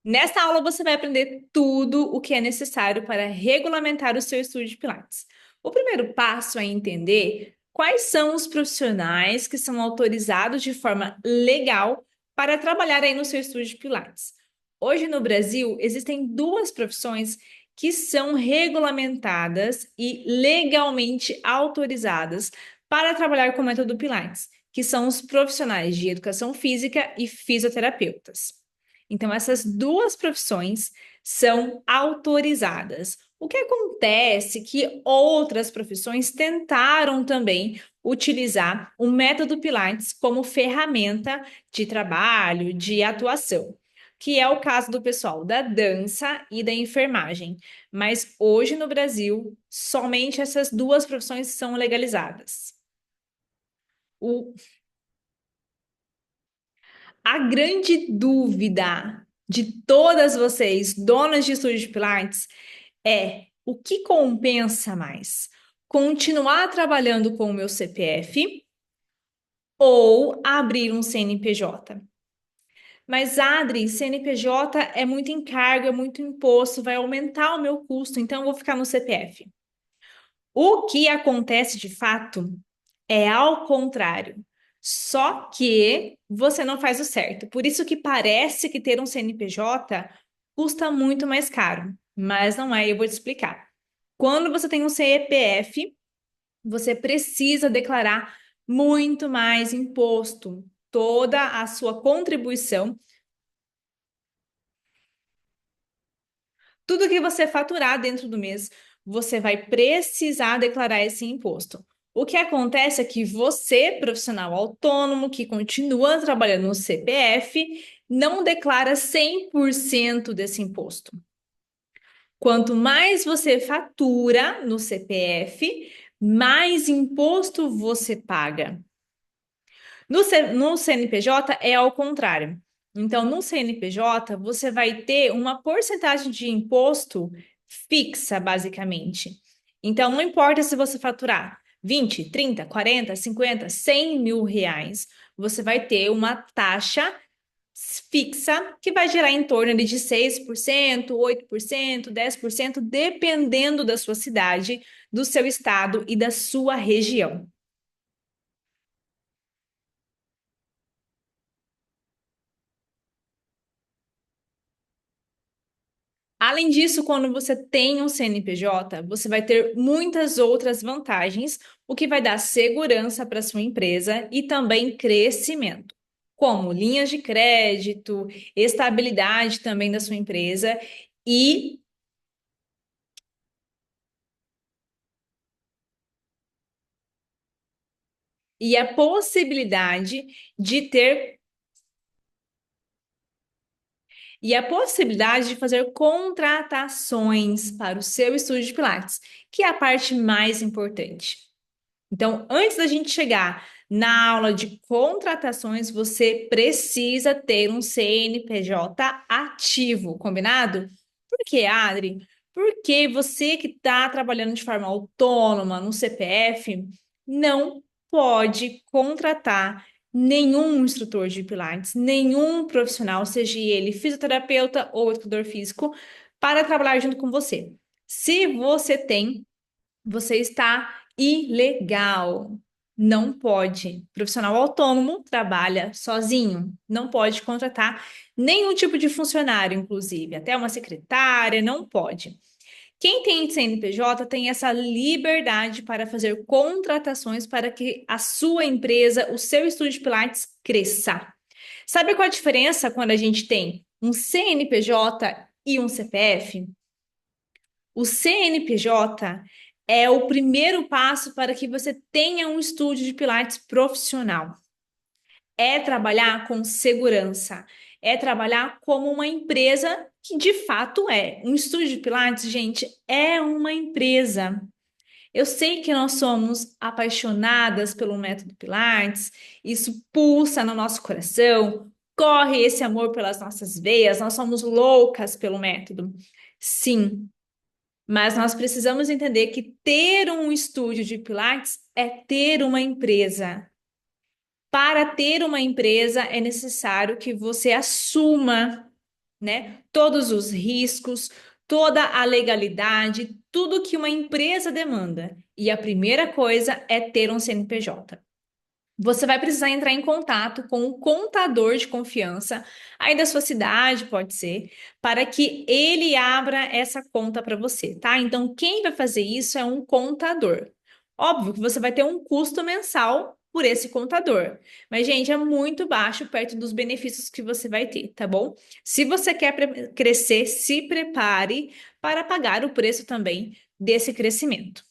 Nesta aula você vai aprender tudo o que é necessário para regulamentar o seu estúdio de Pilates. O primeiro passo é entender quais são os profissionais que são autorizados de forma legal para trabalhar aí no seu estúdio de Pilates. Hoje no Brasil existem duas profissões que são regulamentadas e legalmente autorizadas para trabalhar com o método Pilates, que são os profissionais de educação física e fisioterapeutas. Então, essas duas profissões são autorizadas. O que acontece é que outras profissões tentaram também utilizar o método Pilates como ferramenta de trabalho, de atuação, que é o caso do pessoal da dança e da enfermagem. Mas hoje no Brasil, somente essas duas profissões são legalizadas. O A grande dúvida de todas vocês, donas de estúdio de Pilates, é o que compensa mais? Continuar trabalhando com o meu CPF ou abrir um CNPJ? Mas, Adri, CNPJ é muito encargo, é muito imposto, vai aumentar o meu custo, então eu vou ficar no CPF. O que acontece de fato é ao contrário. Só que você não faz o certo. Por isso que parece que ter um CNPJ custa muito mais caro, mas não é, eu vou te explicar. Quando você tem um CPF, você precisa declarar muito mais imposto. Toda a sua contribuição, tudo que você faturar dentro do mês, você vai precisar declarar esse imposto. O que acontece é que você, profissional autônomo, que continua trabalhando no CPF, não declara 100% desse imposto. Quanto mais você fatura no CPF, mais imposto você paga. No CNPJ é ao contrário. Então, no CNPJ, você vai ter uma porcentagem de imposto fixa, basicamente. Então, não importa se você faturar 20, 30, 40, 50, 100 mil reais, você vai ter uma taxa fixa que vai gerar em torno ali de 6%, 8%, 10%, dependendo da sua cidade, do seu estado e da sua região. Além disso, quando você tem um CNPJ, você vai ter muitas outras vantagens, o que vai dar segurança para sua empresa e também crescimento, como linhas de crédito, estabilidade também da sua empresa e, e a possibilidade de ter e a possibilidade de fazer contratações para o seu estúdio de Pilates, que é a parte mais importante. Então, antes da gente chegar na aula de contratações, você precisa ter um CNPJ ativo, combinado? Por quê, Adri? Porque você que está trabalhando de forma autônoma no CPF não pode contratar nenhum instrutor de Pilates, nenhum profissional, seja ele fisioterapeuta ou educador físico, para trabalhar junto com você. Se você tem, você está ilegal. Não pode. Profissional autônomo trabalha sozinho. Não pode contratar nenhum tipo de funcionário, inclusive, até uma secretária, não pode. Quem tem CNPJ tem essa liberdade para fazer contratações para que a sua empresa, o seu estúdio de Pilates, cresça. Sabe qual a diferença quando a gente tem um CNPJ e um CPF? O CNPJ é o primeiro passo para que você tenha um estúdio de Pilates profissional. É trabalhar com segurança, é trabalhar como uma empresa que de fato é. Um estúdio de Pilates, gente, é uma empresa. Eu sei que nós somos apaixonadas pelo método Pilates, isso pulsa no nosso coração, corre esse amor pelas nossas veias, nós somos loucas pelo método. Sim, mas nós precisamos entender que ter um estúdio de Pilates é ter uma empresa. Para ter uma empresa, é necessário que você assuma. né? Todos os riscos, toda a legalidade, tudo que uma empresa demanda. E a primeira coisa é ter um CNPJ. Você vai precisar entrar em contato com o contador de confiança, aí da sua cidade, pode ser, para que ele abra essa conta para você, tá? Então, quem vai fazer isso é um contador. Óbvio que você vai ter um custo mensal por esse contador, mas, gente, é muito baixo perto dos benefícios que você vai ter, tá bom? Se você quer crescer, se prepare para pagar o preço também desse crescimento.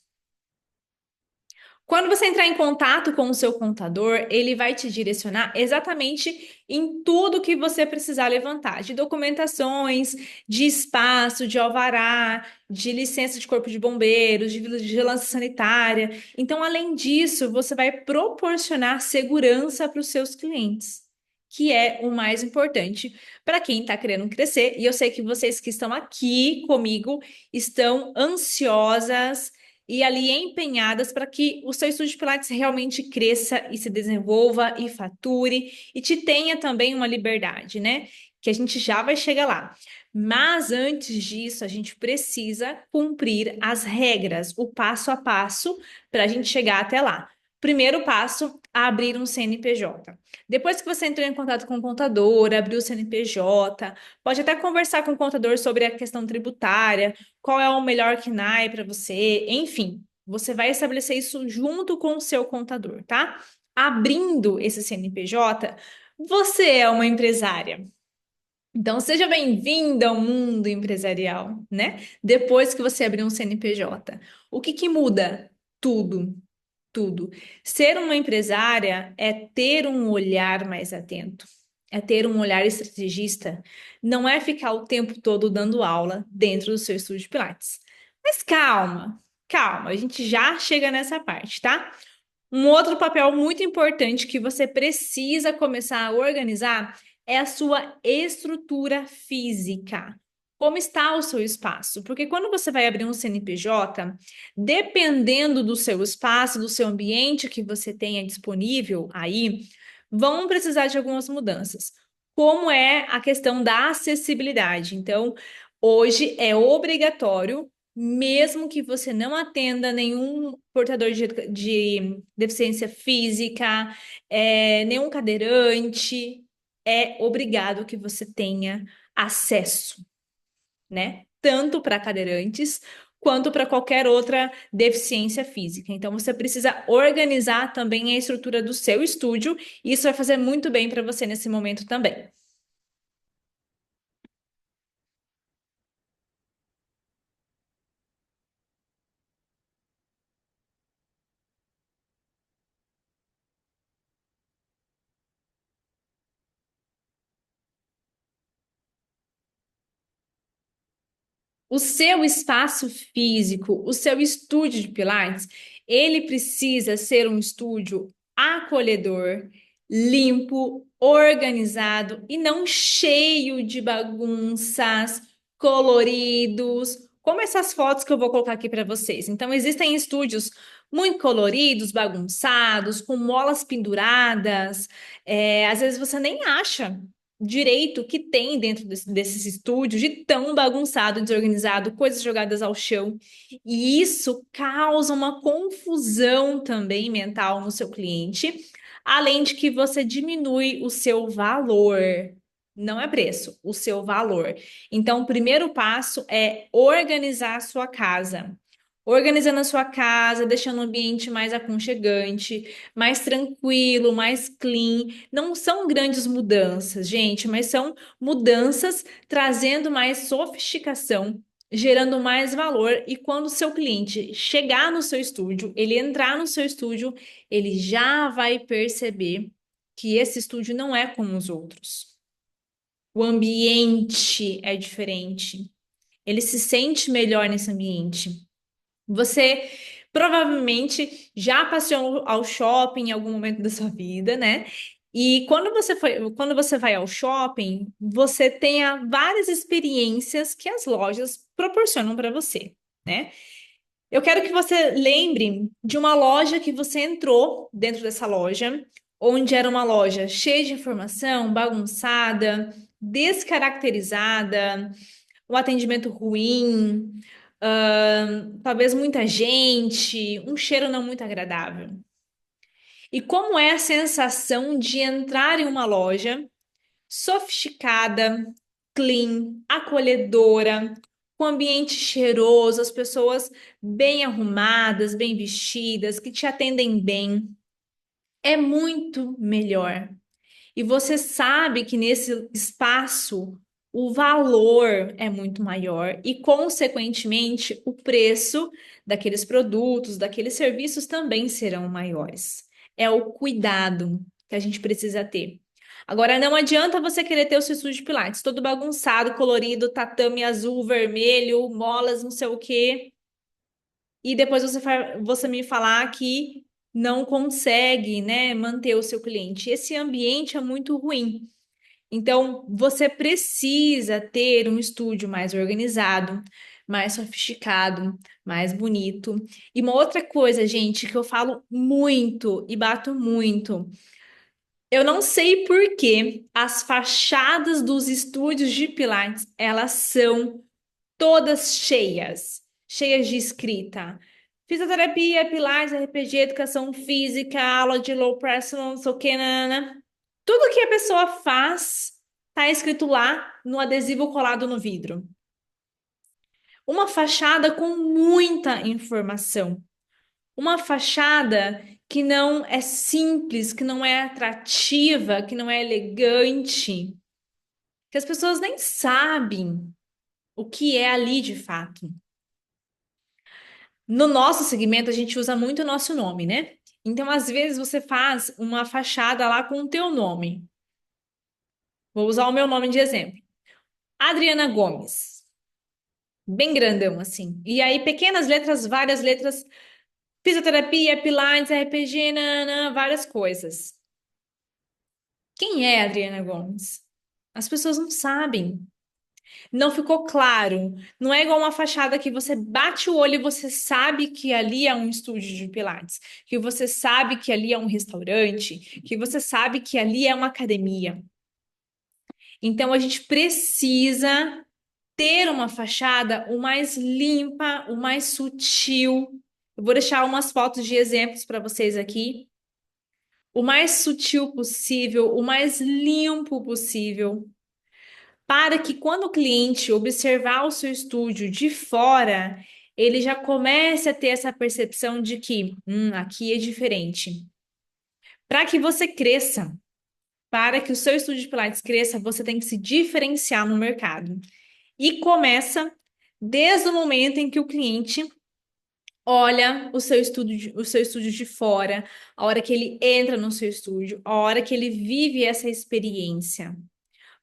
Quando você entrar em contato com o seu contador, ele vai te direcionar exatamente em tudo que você precisar levantar, de documentações, de espaço, de alvará, de licença de corpo de bombeiros, de vigilância sanitária. Então, além disso, você vai proporcionar segurança para os seus clientes, que é o mais importante para quem está querendo crescer. E eu sei que vocês que estão aqui comigo estão ansiosas e ali empenhadas para que o seu estúdio de Pilates realmente cresça e se desenvolva e fature e te tenha também uma liberdade, né? Que a gente já vai chegar lá. Mas antes disso, a gente precisa cumprir as regras, o passo a passo para a gente chegar até lá. Primeiro passo, abrir um CNPJ. Depois que você entrou em contato com o contador, abriu o CNPJ, pode até conversar com o contador sobre a questão tributária, qual é o melhor KNAI para você, enfim, você vai estabelecer isso junto com o seu contador, tá? Abrindo esse CNPJ, você é uma empresária. Então, seja bem-vinda ao mundo empresarial, né? Depois que você abrir um CNPJ. O que que muda? Tudo, tudo. Ser uma empresária é ter um olhar mais atento, é ter um olhar estrategista, não é ficar o tempo todo dando aula dentro do seu estúdio de Pilates. Mas calma, calma, a gente já chega nessa parte, tá? Um outro papel muito importante que você precisa começar a organizar é a sua estrutura física. Como está o seu espaço? Porque quando você vai abrir um CNPJ, dependendo do seu espaço, do seu ambiente que você tenha disponível aí, vão precisar de algumas mudanças. Como é a questão da acessibilidade? Então, hoje é obrigatório mesmo que você não atenda nenhum portador de deficiência física, nenhum cadeirante, é obrigado que você tenha acesso, né? Tanto para cadeirantes quanto para qualquer outra deficiência física. Então, você precisa organizar também a estrutura do seu estúdio, e isso vai fazer muito bem para você nesse momento também. O seu espaço físico, o seu estúdio de Pilates, ele precisa ser um estúdio acolhedor, limpo, organizado e não cheio de bagunças, coloridos, como essas fotos que eu vou colocar aqui para vocês. Então, existem estúdios muito coloridos, bagunçados, com molas penduradas. Às vezes você nem acha direito que tem dentro desses estúdios de tão bagunçado, desorganizado, coisas jogadas ao chão. E isso causa uma confusão também mental no seu cliente, além de que você diminui o seu valor. Não é preço, o seu valor. Então, o primeiro passo é organizar a sua casa. Organizando a sua casa, deixando o ambiente mais aconchegante, mais tranquilo, mais clean. Não são grandes mudanças, gente, mas são mudanças trazendo mais sofisticação, gerando mais valor. E quando o seu cliente chegar no seu estúdio, ele entrar no seu estúdio, ele já vai perceber que esse estúdio não é como os outros. O ambiente é diferente. Ele se sente melhor nesse ambiente. Você provavelmente já passeou ao shopping em algum momento da sua vida, né? E quando você vai ao shopping, você tenha várias experiências que as lojas proporcionam para você, né? Eu quero que você lembre de uma loja que você entrou dentro dessa loja, onde era uma loja cheia de informação, bagunçada, descaracterizada, o atendimento ruim, talvez muita gente, um cheiro não muito agradável. E como é a sensação de entrar em uma loja sofisticada, clean, acolhedora, com ambiente cheiroso, as pessoas bem arrumadas, bem vestidas, que te atendem bem? É muito melhor. E você sabe que nesse espaço o valor é muito maior e, consequentemente, o preço daqueles produtos, daqueles serviços também serão maiores. É o cuidado que a gente precisa ter. Agora, não adianta você querer ter o seu estúdio de Pilates todo bagunçado, colorido, tatame azul, vermelho, molas, não sei o quê, e depois você me falar que não consegue, né, manter o seu cliente. Esse ambiente é muito ruim. Então, você precisa ter um estúdio mais organizado, mais sofisticado, mais bonito. E uma outra coisa, gente, que eu falo muito e bato muito. Eu não sei por que as fachadas dos estúdios de Pilates, elas são todas cheias, cheias de escrita. Fisioterapia, Pilates, RPG, educação física, aula de low press, não sei o que, nanana. Tudo que a pessoa faz tá escrito lá no adesivo colado no vidro. Uma fachada com muita informação. Uma fachada que não é simples, que não é atrativa, que não é elegante, que as pessoas nem sabem o que é ali de fato. No nosso segmento, a gente usa muito o nosso nome, né? Então, às vezes, você faz uma fachada lá com o teu nome. Vou usar o meu nome de exemplo. Adriana Gomes. Bem grandão, assim. E aí, pequenas letras, várias letras. Fisioterapia, Pilates, RPG, nanana, várias coisas. Quem é Adriana Gomes? As pessoas não sabem. Não ficou claro. Não é igual uma fachada que você bate o olho e você sabe que ali é um estúdio de Pilates, que você sabe que ali é um restaurante, que você sabe que ali é uma academia. Então a gente precisa ter uma fachada o mais limpa, o mais sutil. Eu vou deixar umas fotos de exemplos para vocês aqui. O mais sutil possível, o mais limpo possível, para que quando o cliente observar o seu estúdio de fora, ele já comece a ter essa percepção de que, aqui é diferente. Para que você cresça, para que o seu estúdio de Pilates cresça, você tem que se diferenciar no mercado. E começa desde o momento em que o cliente olha o seu estúdio de fora, a hora que ele entra no seu estúdio, a hora que ele vive essa experiência.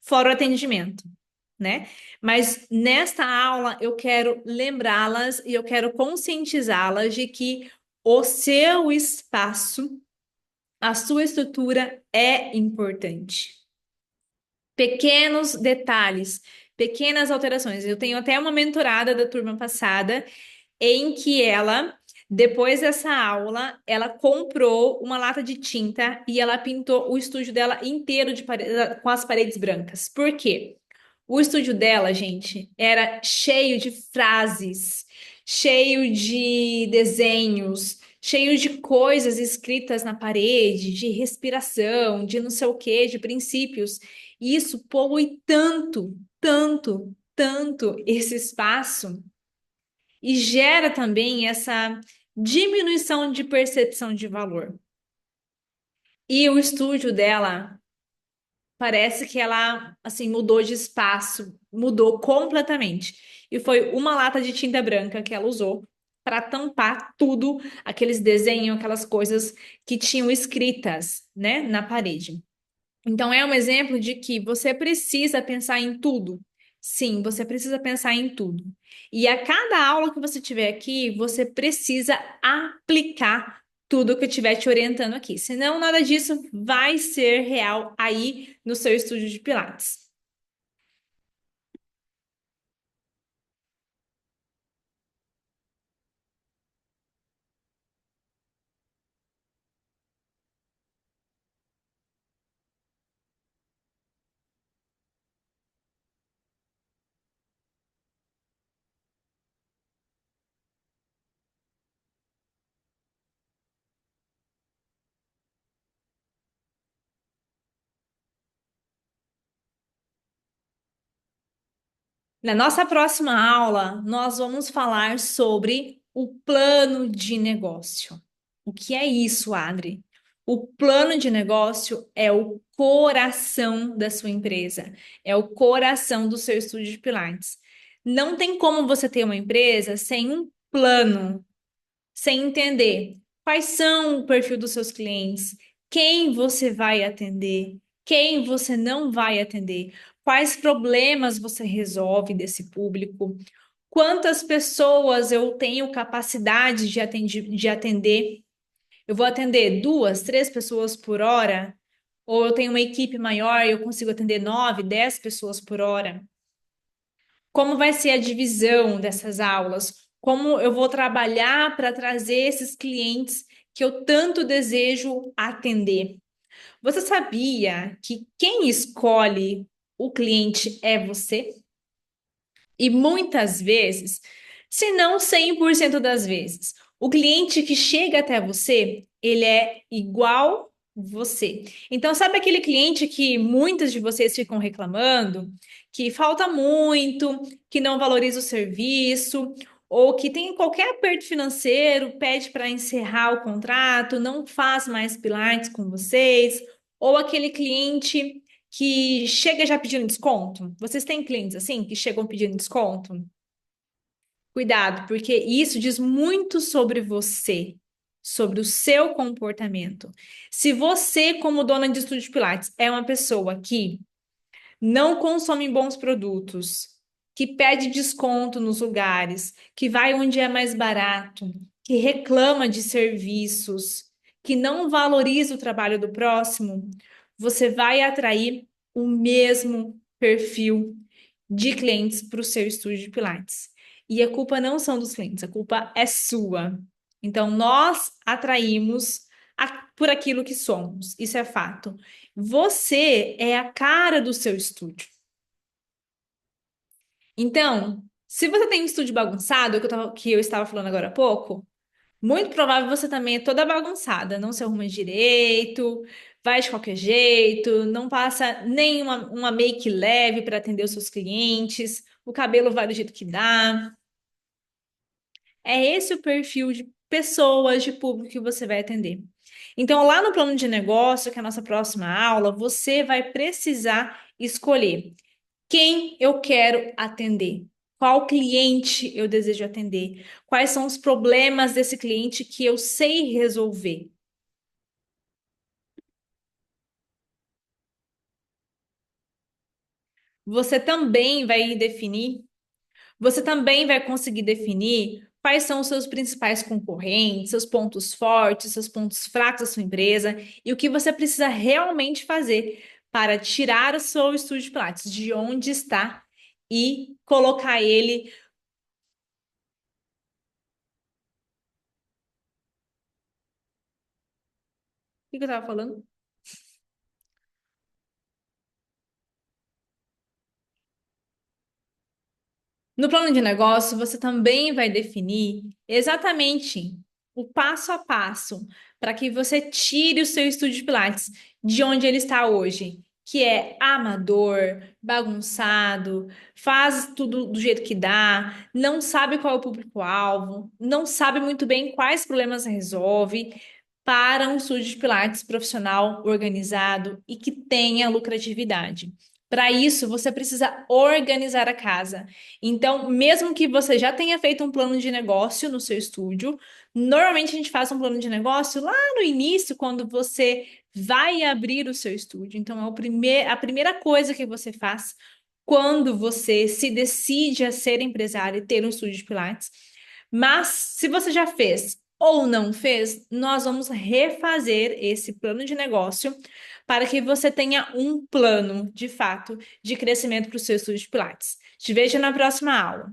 Fora o atendimento, né? Mas nesta aula eu quero lembrá-las e eu quero conscientizá-las de que o seu espaço, a sua estrutura é importante. Pequenos detalhes, pequenas alterações. Eu tenho até uma mentorada da turma passada em que ela, depois dessa aula, ela comprou uma lata de tinta e ela pintou o estúdio dela inteiro com as paredes brancas. Por quê? O estúdio dela, gente, era cheio de frases, cheio de desenhos, cheio de coisas escritas na parede, de respiração, de não sei o quê, de princípios. E isso polui tanto, tanto, tanto esse espaço e gera também essa diminuição de percepção de valor. E o estúdio dela parece que ela assim mudou de espaço, mudou completamente. E foi uma lata de tinta branca que ela usou para tampar tudo, aqueles desenhos, aquelas coisas que tinham escritas, né, na parede. Então, é um exemplo de que você precisa pensar em tudo. Sim, você precisa pensar em tudo. E a cada aula que você tiver aqui, você precisa aplicar tudo que eu estiver te orientando aqui. Senão, nada disso vai ser real aí no seu estúdio de Pilates. Na nossa próxima aula, nós vamos falar sobre o plano de negócio. O que é isso, Adri? O plano de negócio é o coração da sua empresa, é o coração do seu estúdio de Pilates. Não tem como você ter uma empresa sem um plano, sem entender quais são o perfil dos seus clientes, quem você vai atender, quem você não vai atender, quais problemas você resolve desse público, quantas pessoas eu tenho capacidade de atender. Eu vou atender duas, três pessoas por hora, ou eu tenho uma equipe maior e eu consigo atender 9, 10 pessoas por hora. Como vai ser a divisão dessas aulas? Como eu vou trabalhar para trazer esses clientes que eu tanto desejo atender? Você sabia que quem escolhe o cliente é você? E muitas vezes, se não 100% das vezes, o cliente que chega até você, ele é igual você. Então, sabe aquele cliente que muitas de vocês ficam reclamando, que falta muito, que não valoriza o serviço, ou que tem qualquer aperto financeiro, pede para encerrar o contrato, não faz mais Pilates com vocês, ou aquele cliente que chega já pedindo desconto? Vocês têm clientes assim que chegam pedindo desconto? Cuidado, porque isso diz muito sobre você, sobre o seu comportamento. Se você, como dona de estúdio de Pilates, é uma pessoa que não consome bons produtos, que pede desconto nos lugares, que vai onde é mais barato, que reclama de serviços, que não valoriza o trabalho do próximo, você vai atrair o mesmo perfil de clientes para o seu estúdio de Pilates. E a culpa não são dos clientes, a culpa é sua. Então, nós atraímos por aquilo que somos, isso é fato. Você é a cara do seu estúdio. Então, se você tem um estúdio bagunçado, que eu estava falando agora há pouco, muito provável você também é toda bagunçada, não se arruma direito, vai de qualquer jeito, não passa nem uma make leve para atender os seus clientes, o cabelo vai do jeito que dá. É esse o perfil de pessoas, de público que você vai atender. Então, lá no plano de negócio, que é a nossa próxima aula, você vai precisar escolher quem eu quero atender, qual cliente eu desejo atender, quais são os problemas desse cliente que eu sei resolver. Você também vai definir Você também vai conseguir definir quais são os seus principais concorrentes, seus pontos fortes, seus pontos fracos da sua empresa e o que você precisa realmente fazer para tirar o seu estúdio de Pilates de onde está e colocar ele. O que eu estava falando? No plano de negócio, você também vai definir exatamente o passo a passo para que você tire o seu estúdio de Pilates de onde ele está hoje, que é amador, bagunçado, faz tudo do jeito que dá, não sabe qual é o público-alvo, não sabe muito bem quais problemas resolve, para um estúdio de Pilates profissional, organizado e que tenha lucratividade. Para isso, você precisa organizar a casa. Então, mesmo que você já tenha feito um plano de negócio no seu estúdio, normalmente a gente faz um plano de negócio lá no início, quando você vai abrir o seu estúdio. Então, é a primeira coisa que você faz quando você se decide a ser empresário e ter um estúdio de Pilates. Mas, se você já fez ou não fez, nós vamos refazer esse plano de negócio para que você tenha um plano, de fato, de crescimento para o seu estúdio de Pilates. Te vejo na próxima aula.